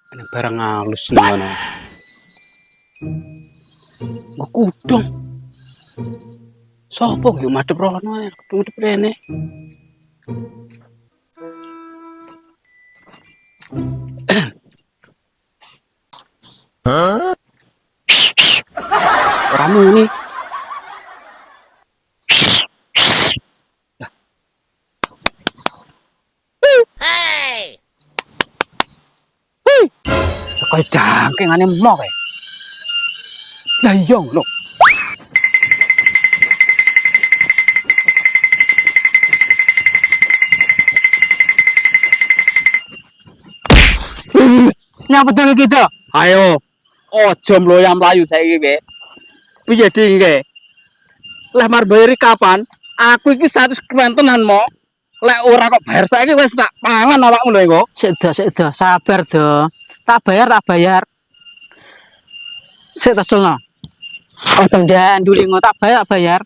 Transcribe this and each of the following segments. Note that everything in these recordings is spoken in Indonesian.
Ini barang halus nih mana? Gak kudung. Sopo yuk madep rono ae, kudu rene. Ramu nih. Hey! Kaya jangking ane mok ya. Lah iya lho. Nyapa tuh kita? Ayo. Ojo mloyam mlayu saiki kowe. Piye ding kowe? Lah mar bayari kapan? Aku iki 100 kementenan mo. Lek ora kok bayar saiki wis tak pangan awakmu lho kok. Sik do, sabar do. Tak bayar. Sik tak sono. Oh, dan dulingo tak bayar.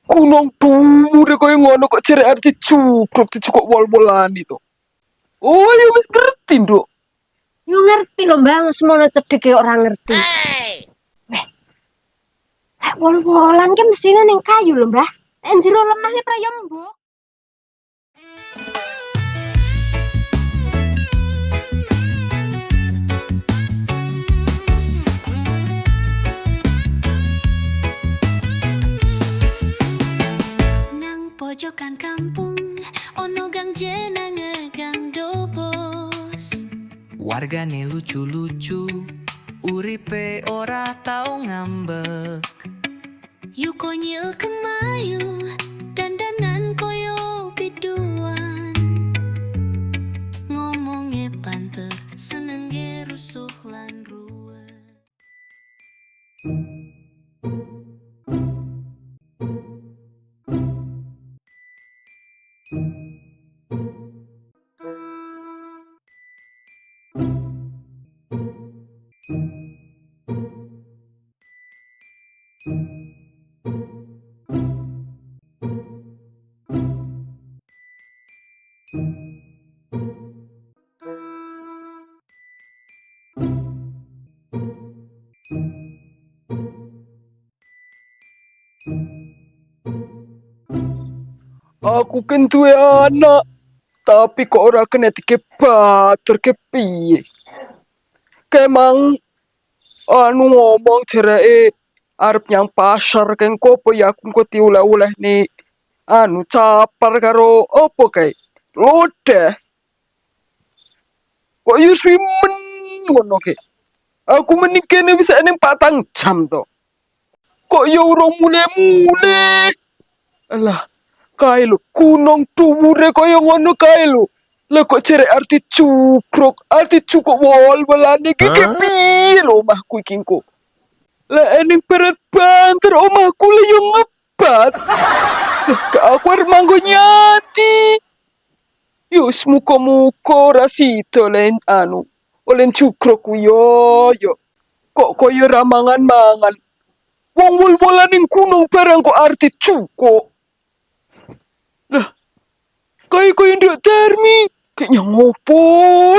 Kunong dhuwure kaya ngono kok jerek dicukuk wol-wolan itu. Oh, ya wis ngerti, Nduk. Yo ngerti lho Mbak, semono cedheke ora ngerti. Hey! Wol-wolan ki mestine ning kayu lho Mbah. Nek jero lemahnya prayombo. Nang pojokan kampung ono gang jenenge Gang Dobos. Wargane lucu-lucu, uripe ora tau ngambek. Yu konyil kemayu, dandanan koyo biduan. Ngomongnya panter, senenge rusuh lan ruwet. Aku kan duwe anak, tapi kok ora kena dikebatur kepiye. Kemang ngomong jereke arep nyang pasar keng kopo ya aku kok dioleh-oleh nih capar karo opo kae. Lodeh. Kok yo swimen ngono ke. Aku mending kene bisa ning 4 jam to. Kok yo urung mule-mule. Alah, kae lho, kunong dhuwure kaya ngono kae lho. Lah kok jerek arti cukuk wol-wolane iki kepiye lho omahku iki engko. Lah ening peret banter omahku le yo ngebat. Lah aku arep manggo nyanti. Yo muga-muga ora sida len olen cukruk ku yo. Kok koyo ra mangan-mangan. Wong wol-wolan ning gunung barang kok arti cukuk. Lah, kaya nduk Darmi, kayaknya ngopo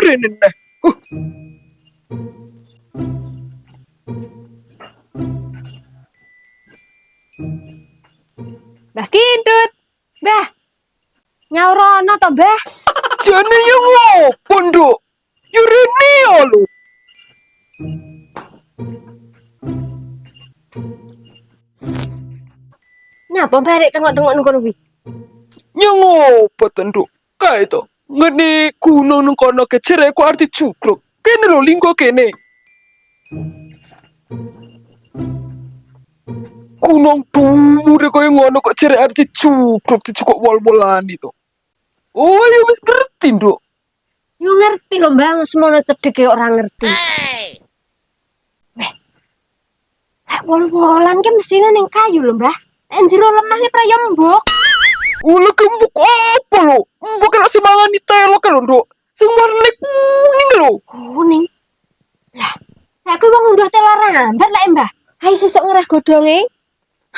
rene neh. Mbah Kidut. Mbah. Nyaurono to, Mbah? Jane yo ngopo, Nduk? Yo rene lho. Nyapa barek tengok-tengok nang kono kuwi? Nyong ngopo to, Nduk? Kae to. Ngene gunung nang kono ke jerek ku arti cukruk. Kene lho linggo kene. Gunung dhuwure kaya ngono kok jerek arti cukruk dicukuk wol-wolan itu. Oh, ya wis ngerti, Nduk. Yo ngerti lho Mbah, semono cedheke ora ngerti. Hey! Wol-wolan ki mestine ning kayu lho Mbah. Nek jero lemahnya prayombo. Ula kembuk apa lho? Mbok kena semangan telok lho, Nduk. Sing warnane kuning lho. Kuning. Lah, aku wong unduh telur rambat lek Mbah. Ayo sesuk ngerah godhonge.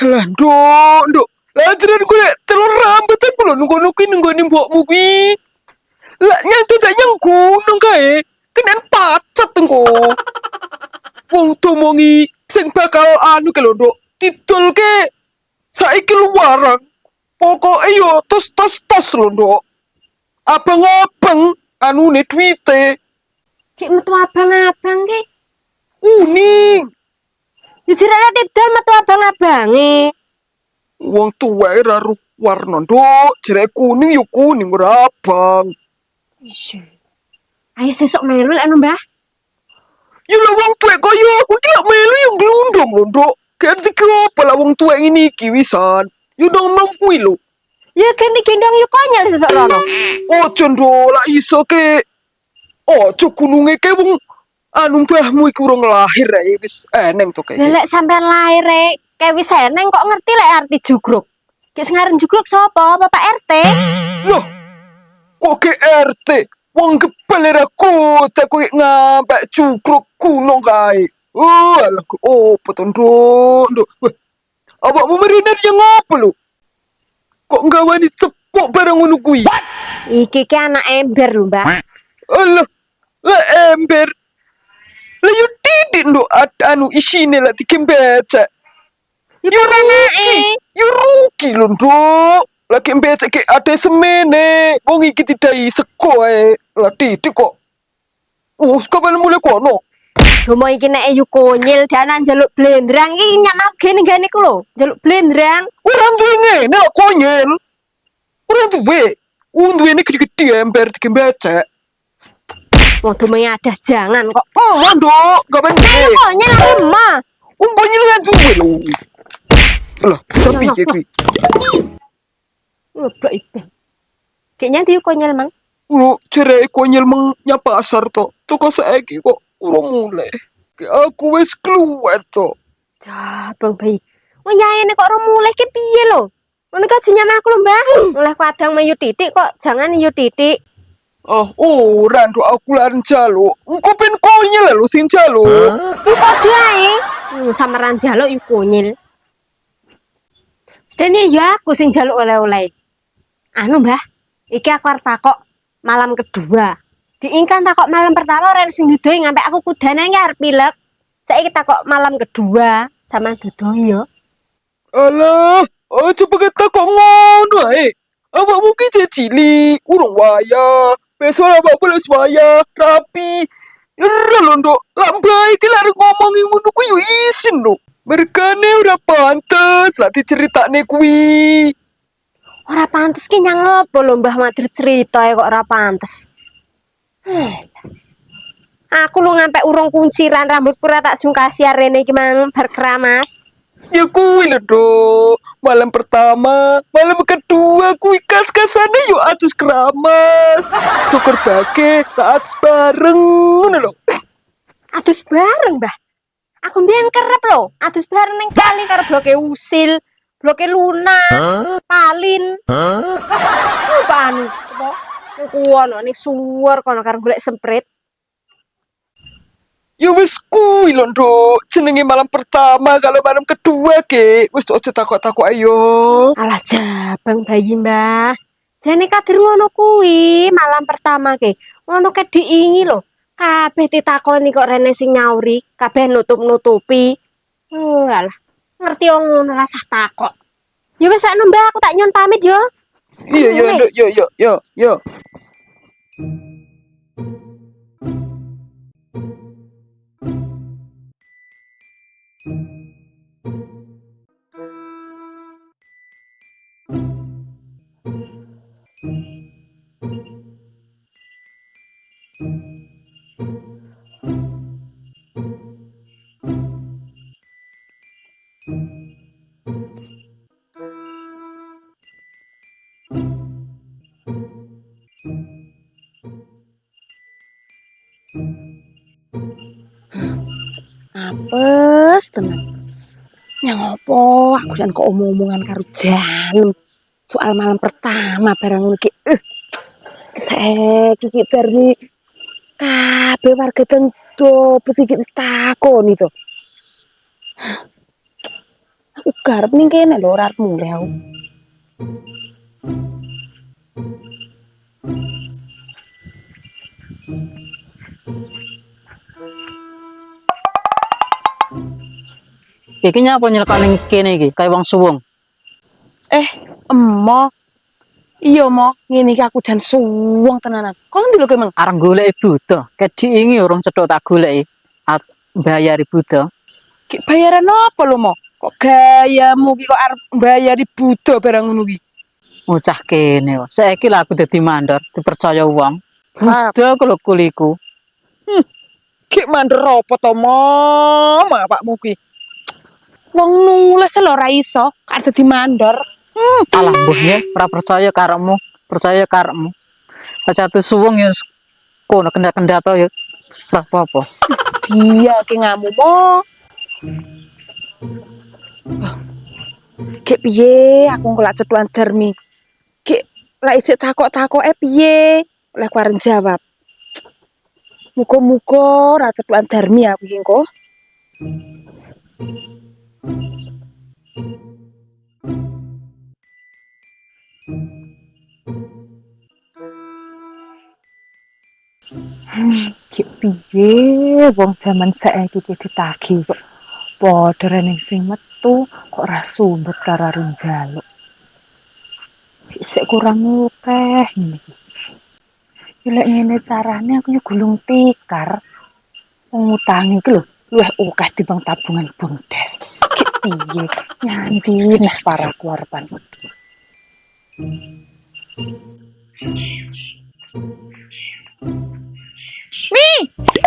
Lah, Nduk. Lah jenengan golek telur rambat aku lho nunggu-nunggu nunggone mbokmu kuwi. Lah nyang dadak nyang gunung kae. kenen pacet engko. Wong domongi sing bakal anu ke lho, Nduk. Didolke saiki luwarang. Pokoke yo tos lho, Nduk. Abang-abang anune duwite Ki metu abang-abang ki. kuning. Ya sirene tidal metu abang-abange. Wong tuweke ra warna, Nduk. Jerek kuning yo kuning ora abang. Ayo sesuk melu lek Mbah. Ya lah wong tuwek kaya aku iki lak melu yo glundung lho, Nduk. Ganti ki apa lah wong tuwek ngene iki wisan. Yo nom-nom kuwi lho. Ya ganti gendong yuk konyol sesuk rono. Ojo, Nduk, lak iso ke. Ojo gununge ke wong anu mbahmu iku urung lahir ae wis eneng to Lah kaya. lek sampean lair kayak wis eneng kok ngerti lek arti jugruk. Ki sing aran jugruk sapa? Bapak RT. Loh, kok ke RT? Wong gebel era kota kok ngambek cukruk gunung kae. Alah, opo to, Nduk. Weh, awakmu merinar yang ngopo lho? Kok ngawani cepuk barang ngono kuwi? Iki ki anak ember lho, Mbak. Alah, lah ember. Lah yo titik, Nduk, anu isine lah dikembecek. Ya anake. Yo rugi lho, Nduk. Lagi becek ke ada semene. Wong iki tidai sego ae. Lah titik kok. Kapan mulai kono? Domo iki nek yu konyil danan njaluk blendrang iki nyak gene ku lho, njaluk blendrang. Ora duwe ngene kok konyel. Ora duwe. Duwene gede-gede ember dikembecek. Wong domo ada jangan kok. Oh, Nduk, kapan Ayo duwe? konyil aku mah. Umpanya lu duwe lho. Lah, tapi iki kuwi. Ngoblok iki. Kayaknya dia konyol mang. Lu cerai konyel nya pasar to. Tuku saiki kok urung mulai. Aku wis keluar to. Bang bayi. Oh ya ini kok ora mulai ki piye lho? Ngono ka jenenge aku lho, Mbah. Mulai kadang mayu titik kok jangan yu titik. Oh, ora Nduk, aku lan njaluk. Engko ben konyel lho sing njaluk. Iki padha ae. Samaran jaluk yu konyil. Dene ya aku sing jaluk oleh-oleh. Anu, Mbah. Iki aku arep takok malam kedua. Diingkan takok malam pertama ora sing didoi ngampe aku kudane iki arep pilek. Saiki takok malam kedua sama didoi yo. Alah, aja pakai takok ngono ae. Awakmu ki jek cilik, urung wayah. Besok awakmu wis wayah, rapi. Ora lho, Nduk. Lambai ki lek ngomongi ngono kuwi yo isin lho. Mergane ora pantes lah diceritakne kuwi. Ora pantes ki nyang ngopo lho Mbah Madir cerita kok ora pantes. Aku lu ngampe urung kunciran rambutku ora tak jungkasi arene iki mang bar keramas. Ya kuwi lho, Nduk. Malam pertama, malam kedua kuwi kas-kasane yo atus keramas. Syukur bage saat bareng ngono lho. Adus bareng, Mbah. Aku mbiyen kerep lho, adus bareng ning kali karo bloke usil, bloke luna, palin. Apa anu? Apa? Ning kuwono ning suwer kono karo golek semprit. Ya wis kuwi lho, Nduk. Jenenge malam pertama kalau malam kedua ke. Wis aja takok-takok ayo. Alah jabang bayi, Mbah. Jane kadir ngono kuwi malam pertama ke. Ngono ke diingi lho. Kabeh ditakoni kok rene sing nyauri, kabeh nutup-nutupi. Alah, ngerti wong ngono rasah takok. Ya wis sakno Mbah, aku tak nyon pamit yo. Iya, yo, Nduk. Yo. Apes tenan. Yang opo aku kan kok omong-omongan karo Jan. Soal malam pertama barang ngono ki. Saiki ki bar ni kabeh warga tento pesiki takoni to. Aku garep ning kene lho ora arep mulih aku. Iki nyapa nyelekok ning kene iki kaya wong suwung. Emo. Iya, Mo. Ngene iki aku jan suwung tenanan. Kok ngendi lho Mang? Arep goleki buta. Ket diingi urung cethuk tak goleki. Bayari buta. Ki bayaran apa lho, Mo? Kok gayamu ki kok arep mbayari buta barang ngono ki? Ngucah kene. Saiki lah aku dadi mandor, dipercaya wong. Buta kalau kuliku. Ki mandor apa to, Mo? Bapakmu ki. Wong nulis lho ora iso, kok dadi mandor. Alah mbuhnya ora percaya karepmu, percaya karepmu. Aja tu suwung ya kono kendak-kendak to ya. Ora apa-apa. Dia ki ngamu, Mo. Ki piye aku ngelak cetuan Darmi? Ki lek ijek takok-takoke piye? Oleh ku arep jawab. Muga-muga ora cetuan Darmi aku iki engko. Ki piye wong jaman saiki ki ditagih kok padha reneng sing metu kok ora sumbet karo arep njaluk. Sik kurang akeh ngene iki. Lek ngene carane aku yo gulung tikar. Wong utang iki lho luwih akeh timbang tabungan bundes. Ki piye nyanti nah paraku arepan.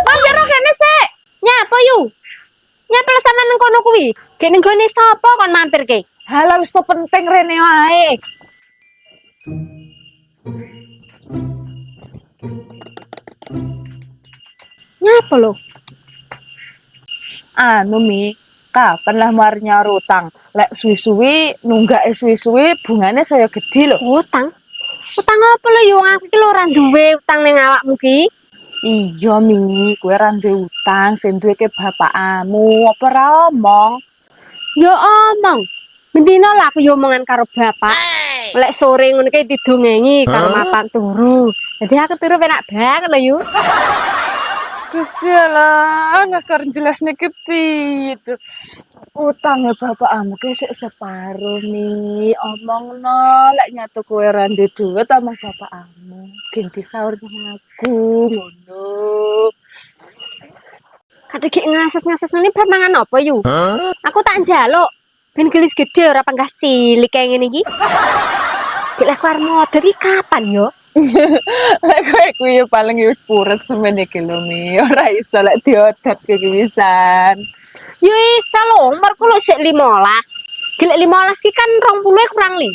Manjero kene sik. Nyapa yu? Nyapa le sampean nang kono kuwi? Gek ning gone sapa kon mampir ke? Halah wis penting rene wae. Nyapa lo? Anu Mi, kapan lah mari nyaur utang? Lek suwi-suwi nunggake suwi-suwi bungane saya gede lho. Utang. Utang apa lo yu? Aku ki lho ora duwe utang ning awakmu ki. Iya Mi, kowe ra duwe utang, sing duwe ke bapakmu, apa ora omong? Ya omong. Mendino lah aku yo omongan karo bapak. Lek sore ngono ki didongengi karo mapak turu. Jadi aku turu penak banget lho yu. Gusti Allah, ngakar jelasne ke piye to? Utangnya bapakmu ki sik separo Mi, omongno lek nyatu kowe ra duwe duit sama bapakmu. Ganti sahur nang aku ngono. Kadek gek ngases-ngases ngene bar mangan apa yu? Aku tak njaluk. Ben gelis gede ora panggah cilik kaya ngene iki. Gek lek war model iki kapan yo? Lek kowe kuwi paling wis puret semene iki lho Mi, ora iso lek diodat iki pisan. Yo iso lho, umur kulo sik 15. Gelek 15 ki kan 20 kurang 5.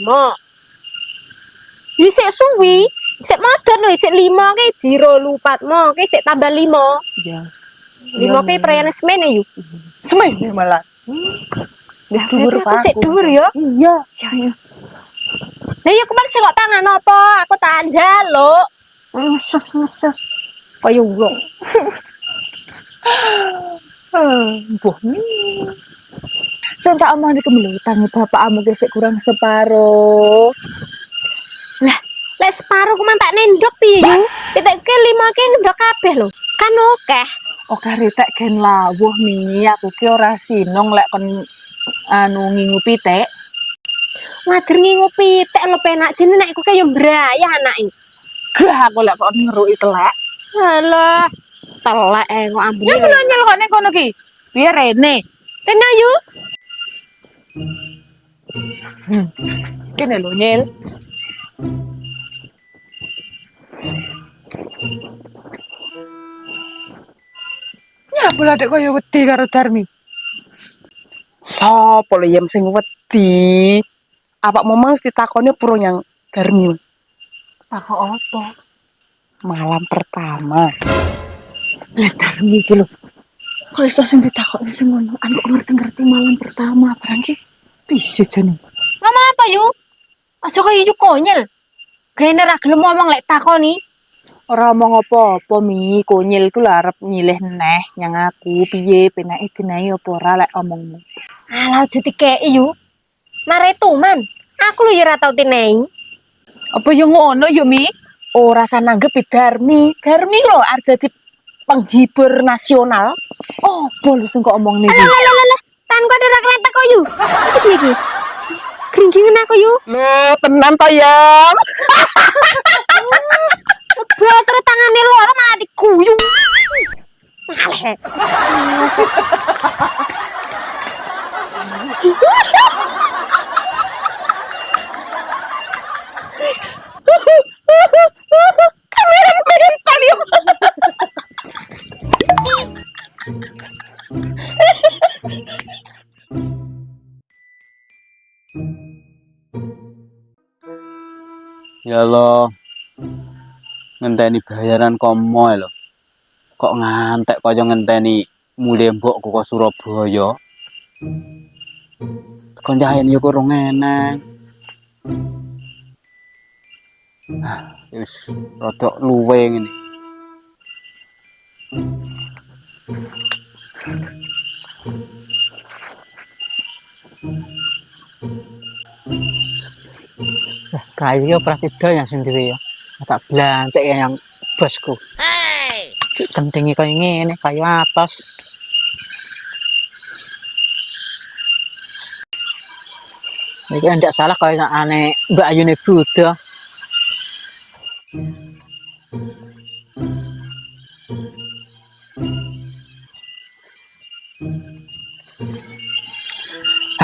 Yo sik suwi, sik modern lho, sik 5 ki jiro lupatmu, ki sik tambah 5. Ya, 5 ki perayaan semene yo. semene malah. Lah Dhuwur aku sik aku. dhuwur yo. Iya. Lah yo kemang sik kok tangan apa? Aku tak njaluk. Ngeses. Kaya wong. Mbah Mi. Sing tak omong iki lho, utange bapakmu ki sik kurang separo. Lek separo ku man tak nendok piye yo? Pitik ke 5 ki ngendok kabeh lho. Kan akeh. Oke ritek gen lawuh Mi, aku ki ora sinong lek kon anu ngingu pitik. Ngajar ngingu pitik lho penak jene nek iku kaya mbrayah anake. Gah aku lek kok ngeruki telek. Alah, telek kok ambune. Ya belum nyelokone kono ki. Piye rene? Kena yu. Kene lho Nyil. Ya bola dek koyo wedi karo Darmi. Sopo lho yang sing wedi? Apa momong ditakoni puro yang Darmi? Takok apa? Malam pertama. Lah Darmi iki lho. Kok iso sing ditakoni sing ngono? Anu ngerti-ngerti malam pertama barang ki. Piye jane? Ngomong apa yu? Aja kaya yu konyel. Kene ra gelem ngomong lek takoni. Ora omong apa-apa Mi, konyil ku lho arep nyilih neh nyang aku piye penake dinae apa ora lek omongmu. Alah aja dikeki yu. Mare tuman. Aku lho ya ora tau tinei. Apa yo ngono yo Mi? Ora sananggep Darmi. Darmi lho arep dadi penghibur nasional. Oh, boleh sing kok omong nih. Tan kok ada kletek kok yu. Iki piye iki? Gringgingan aku yu. Lo tenan to yang. Bater tangane loro malah diguyung. Maleh. Ya lo ngenteni bayaran komo lho. Kok ngantek kaya ngenteni mulai mbokku kok Surabaya. Kon jahen yo kurang enak. Wis rada luwe ngene. Kayu prasido yang sendiri ya. Tak belantek yang bosku. Kentingi kayak ngene, kayu atas. Iki ndak salah kayak aneh Mbak Ayune Buddha.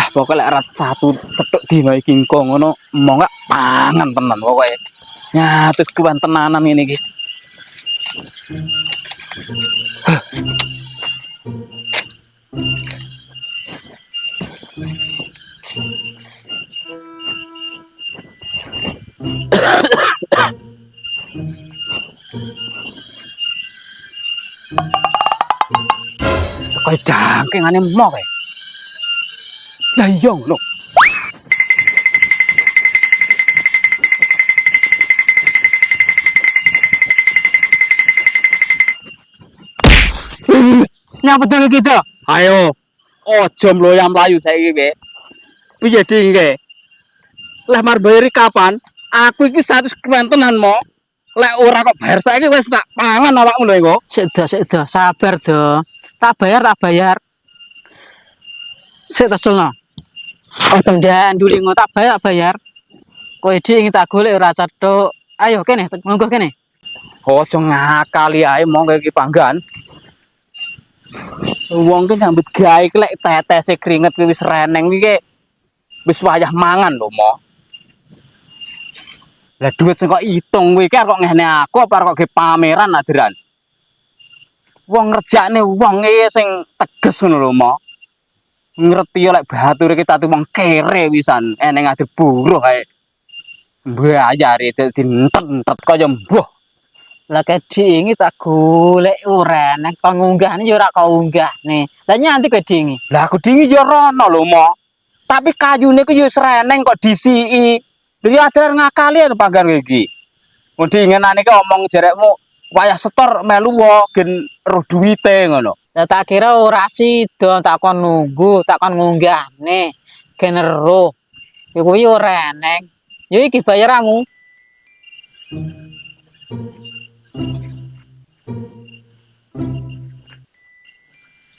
Pokoknya lek rat satu cetuk dina iki engko ngono mau gak pangan tenan pokoke. Nyatus kuwan tenanan ngene iki. Kaya jangkengane mok e. Lah iya lho. Nyapa to kita? Ayo. Ojo mloyam mlayu saiki kowe. Piye dingke? Lah mar bayari kapan? Aku iki 100 kewentenan mo. Lek ora kok bayar saiki wis tak pangan awakmu lho engko. Sik do, sabar do. Tak bayar. Sik tak sulno. Oh tendang dulingo tak bayar. Kowe iki ingin tak golek ora cetuk. Ayo kene, monggo kene. Ojo ngakali ae monggo iki panggan. Wong ki nyambut gawe ki lek tetese keringet ki wis reneng iki wis wayah mangan lho mo. Lah duit sing kok itung kuwi kok ngene aku apa kok ge pameran adiran. Wong ngerjakne wong iki sing teges ngono lho mo. Ngerti lek batur iki tatu wong kere wisan eneng adir buruh ae. Mbayari dadi entet kaya mbuh. Lah kedingi tak golek ora nek pangunggahane ya ora kaunggahne. Lah nyanti kedingi. Lah aku dingi ya rono lho mo. Tapi kayune ku ya wis reneng kok disiki. Dadi adir ngakali to panggan iki. Mun dingenane ki omong jerekmu wayah setor melu wae gen roh duwite ngono. Lah tak kira ora sida tak kon nunggu, tak kon ngunggahne. Genero. Ya kuwi ora eneng. Ya iki bayaramu.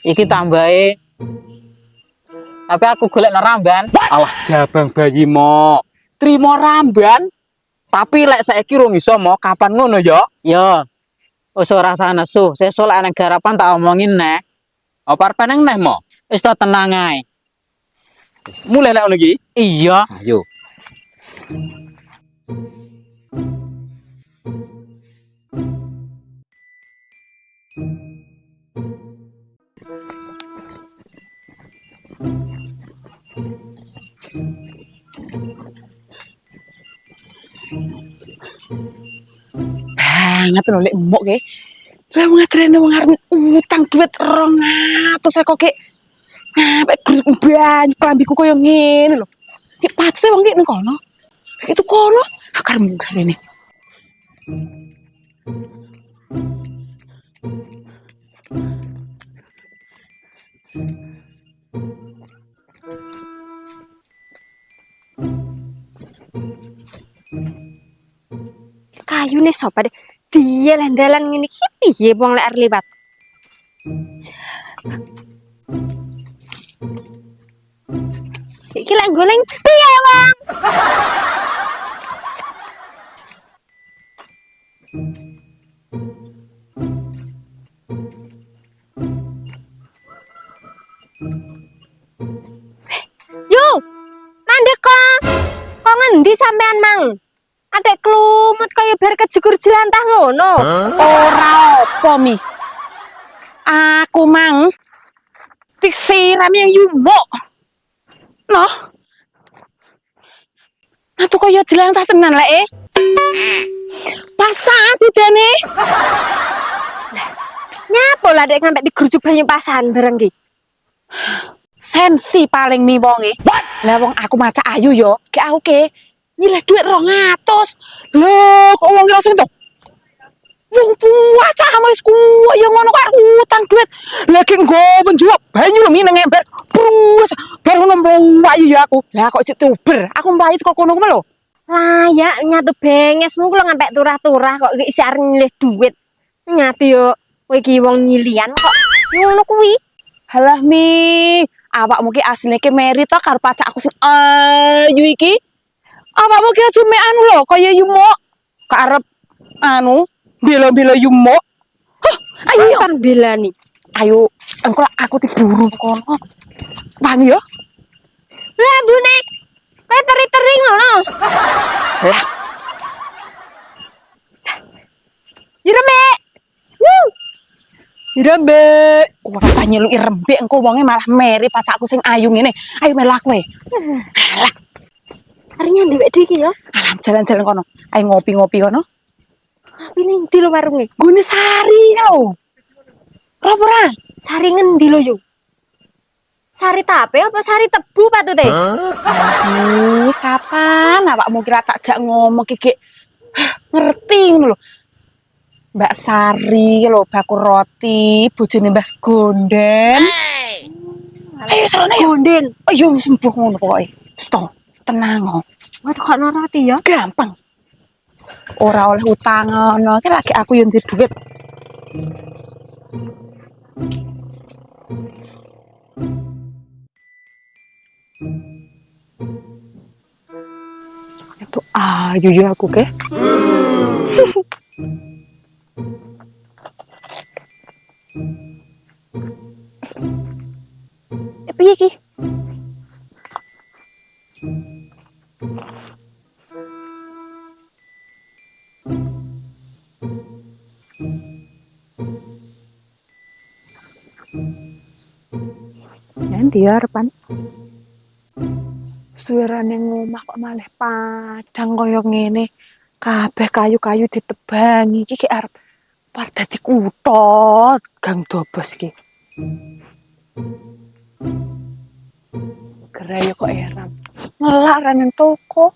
Iki tambahe. Tapi aku golek ramban. Alah jabang bayi mo. Trimo ramban. Tapi lek saiki rung iso mo kapan ngono ya? Yo. Wis ora usah nesu, sesuk lek nang garapan tak omongin nek. Apa arep nang neh mo? Wis tak tenang ae. Mulai lek ngono iki. Iya. Ayo. Banget lho lek emuk ke. Lah wong adrane wong arep utang duit 200 kok ke. Sampai grus banyak kelambiku koyo ngene lho. Ki pacete wong ki ning kono. Itu kono akar munggah ini. Kayune sapa deh? Dia lendalan ngene iki Piye wong lek arep liwat? Iki lek goleng piye wong? Yo, mandek kok. Kok ngendi sampean mang? Adek klumut kaya bar kejegur jelantah ngono. Ora apa mi. Aku mang disiram yang yumuk. Loh. Atuh kaya jelantah tenan lek. Pasan sidene. Nyapa lah dek ngampe digerjuk banyu pasan bareng ki. Sensi paling mi wonge. Lah wong aku maca ayu yo, ke aku ke nyileh duit 200. Lho, kok wong langsung to? Wong puasa sama wis kuwi yo ngono kok utang duit. Lagi nggo menjual banyu lho mi nang ember. Puasa baru ngono ayu yo aku. Lah kok cek tuber, aku mlayu kok kono lho. Layak nyatu bengesmu kula ngampe turah-turah kok isi arep nyilih duit. Nyati yo kowe iki wong nyilian kok. Ngono kuwi. Halah mi, awakmu ki asline ki Mary to karo pacak aku sing ayu iki. Awakmu ki aja mek anu lho, kaya yumuk. Karep anu, bela-bela yumuk. Hah, ayo yo. Kan belani. Ayo, engko aku diburu kono. Wani yo. Lah bune. Kayak teri-teri ngono. Lah, Ireme. irembe. Ora usah nyeluk irembe, engko wonge malah Mary pacakku sing ayu ngene. Ayo melak kowe. Alah, Harinya ndewek iki ya. alam jalan-jalan kono. Ayo ngopi-ngopi kono. Tapi ning ndi lho warunge? Gune sari lho. Ora. Sari ngendi lho yo? Sari tape apa sari tebu patute? Kapan awakmu kira tak jak ngomong kiki ngerti ngono lho. Mbak Sari lho baku roti, bojone Mbak Gonden. Ayo sarane yo. Gonden. Ayo sembuh ngono pokoke. Stop, tenang kok. Waduh kok roti ya? Gampang. Ora oleh utang ngono, iki lagi aku yo ndek duit. Itu ayu ya aku ke. Piye iki? Nanti ya harapan. Suarane ngomah kok malah padang kaya ngene. Kabeh kayu-kayu ditebangi iki arep pada dikutot Gang Dobos iki. Gerayo kok eram. Ngelak ranen toko.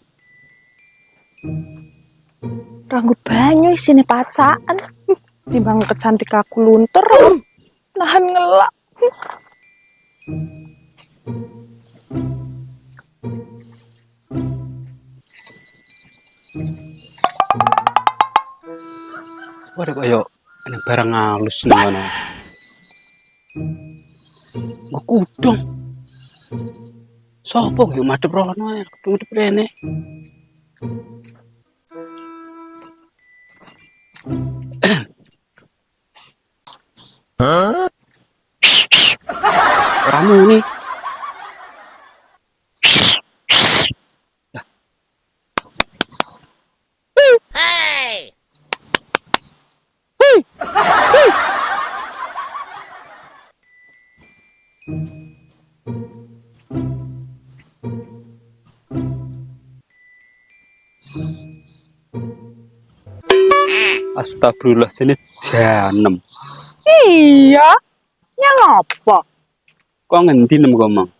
Ranggo banyu isine pacaan. Timbang kecantik aku luntur. Nahan ngelak. Waduh kaya ana barang halus ngono. Kok kudung. Sopo yo madhep rono ae, madhep rene. Ora muni. Astagfirullah jane janem. Iya. Ya ngapa? Kok ngendi nem ngomong?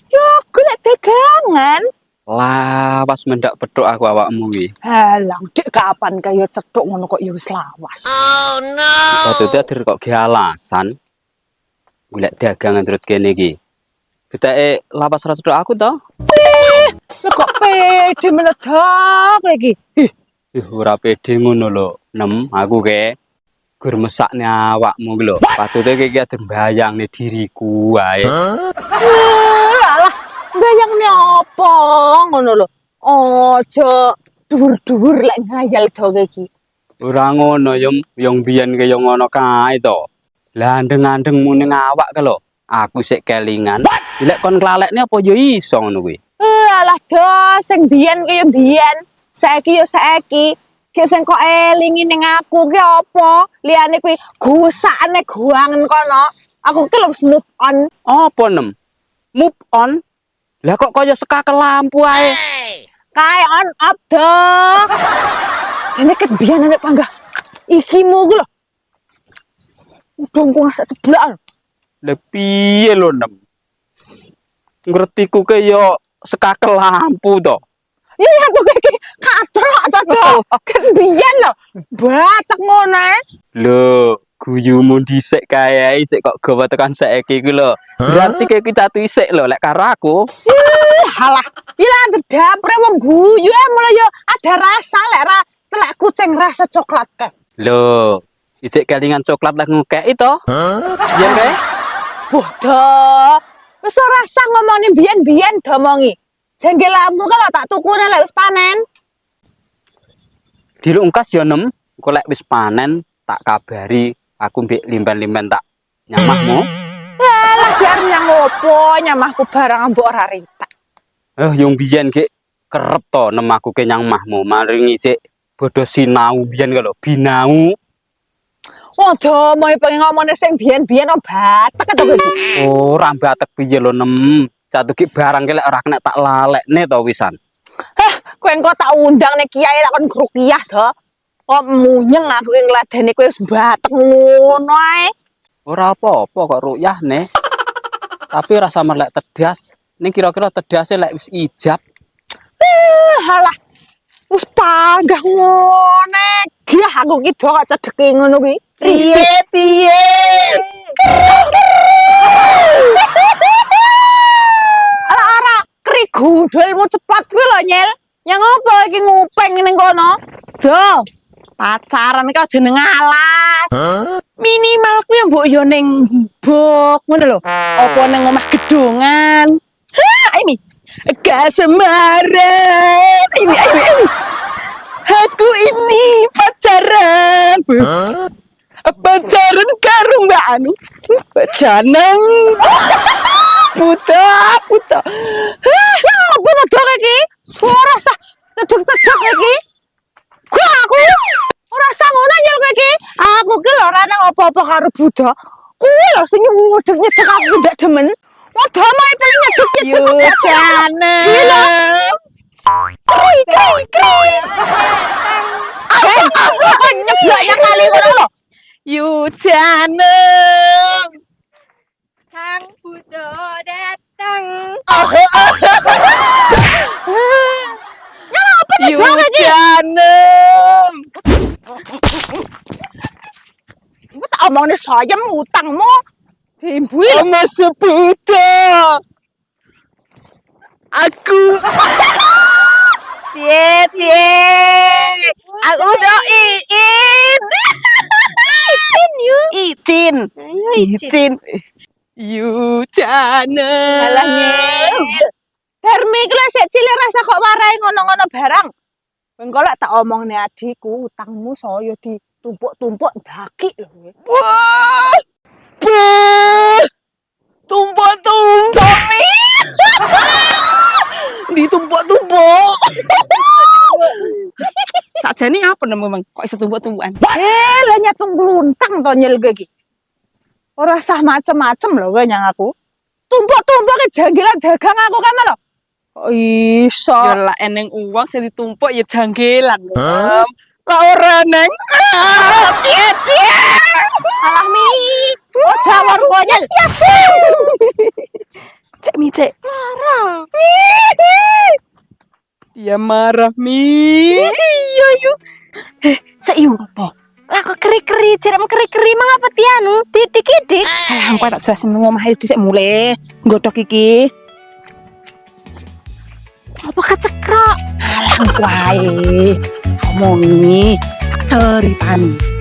Yo golek dagangan. Lah, pas mendak petuk aku awakmu iki. Halang dek kapan kaya cetuk ngono kok ya wis lawas. Patute adir kok ge alasan. Golek dagangan terus kene iki. Betake lapas ra cetuk aku to? Lah kok pede meledak iki. Ih, ora pede ngono lho, Nem, aku ke. gur mesakne awakmu ki lho. Patute iki ade mbayangne diriku wae. Alah, bayangne apa ngono lho. Aja dhuwur-dhuwur lek ngayal do iki. Ora ngono yang biyen ki yo ngono kae to. Lah andeng-andeng muni awak ke lho. Aku sik kelingan. Lek kon klalekne apa yo iso ngono kuwi. Alah do sing biyen kaya biyen. Saiki yo saiki. Ki sing kok elingi ning aku ki apa? Liyane kuwi gusakne guangen kono. Aku ki lho wis move on. Apa nem? Move on. Lah kok kaya sekakel lampu ae. Kae on up do. Dene ket biyen nek panggah. Iki mu ku lho. Udangku ngasak ceblak. Lah piye lho nem? Ngertiku ke yo sekakel lampu to. Iya aku iki katrok to do. Ket biyen lho. Batek ngono ae. Lho, guyumu dhisik kae isik kok gawa tekan saiki ku lho. Berarti kayak kita isik lho lek karo aku. Halah, ila dapure wong guyu mulai yo ada rasa lek ra telek kucing rasa coklat ke. Lho, isik kelingan coklat lah ngekeki to. Yen kae? Bodoh. Wis ora usah ngomongin biyen-biyen domongi. Jenggelamu kalau tak tukune lek wis panen. Dilungkas yo nem, engko lek wis panen tak kabari aku mbek limban-limban tak nyamahmu. Lah biar nyang opo nyamahku barang mbok ora ritak. Yung biyen ki kerep to nem aku ke nyamahmu, maring isik bodho sinau biyen ka lho, binau. Waduh, mau pengen ngomongin sing biyen-biyen om batek to iki. Ora batek piye lho nem. Satu ki barang ki lek ora kena tak lalekne to wisan. Kowe engko tak undang nek kiai lek kon ruqyah to. Kok munyeng aku ki ngladeni kowe wis batek ngono ae. Ora apa-apa kok rukyahne. Tapi rasa melek tedas. Ning kira-kira tedase lek wis ijab. Halah. Wis panggah ngono. Gih aku ki do kok cedeke ngono kuwi. Piye? Ala kri gudulmu cepat kuwi lho, Nyel. Yang apa iki ngupeng ning kono? Do. Pacaran iki aja ning alas. Minimal kuwi mbok yo ning gubuk ngono lho. Apa ning omah gedongan. Ini kasemaran. Ini. Aku ini pacaran. Pacaran karo Mbak Anu. Janang. Puta. Ya apa dong iki? Ora sah cedek-cedek iki. Aku ora sah ngono nyel kowe iki. Aku ki lho ora nang apa-apa karo Buddha. Kuwi lho sing nyedek aku ndak demen. Waduh mae pengen nyedek. Yo jane. Kri. Aku nyebloknya kali ngono lho. Yo jane. Kang Buddha datang. Apa nih jane iki? Ibu tak omongnya saya utangmu. Ibu sama sebuta. Aku. Cie. Aku udah Itin. Yu jane. Alah nyel. Hermi iki lho sik cilik rasa kok warai ngono-ngono barang. Engko lek tak omongne adikku utangmu saya ditumpuk-tumpuk daki lho. Wah! Tumpuk-tumpuk. Ditumpuk-tumpuk. Sakjane apa nemu Mang? Kok iso tumpuk-tumpukan? Lah nyatung gluntang to nyel kowe iki. Ora sah macem-macem lho kowe nyang aku. Tumpuk-tumpuk ke janggilan dagang aku kan lho. Kok iso? Ya lah eneng uang sing ditumpuk ya janggilan lho. Lah ora neng. Piye? Alah mi. Oh jawar konyol. Cek mi cek. Marah. Dia marah mi. Iya yuk. Seiyu apa? Lah kok keri-keri, jeremu keri-keri mang apa tianu? Titik-titik. Alah engko tak jelasin ngomah dhisik mulai. Nggodhok iki. Apa kecekrok? Alah engko ae. Omongi tak ceritani.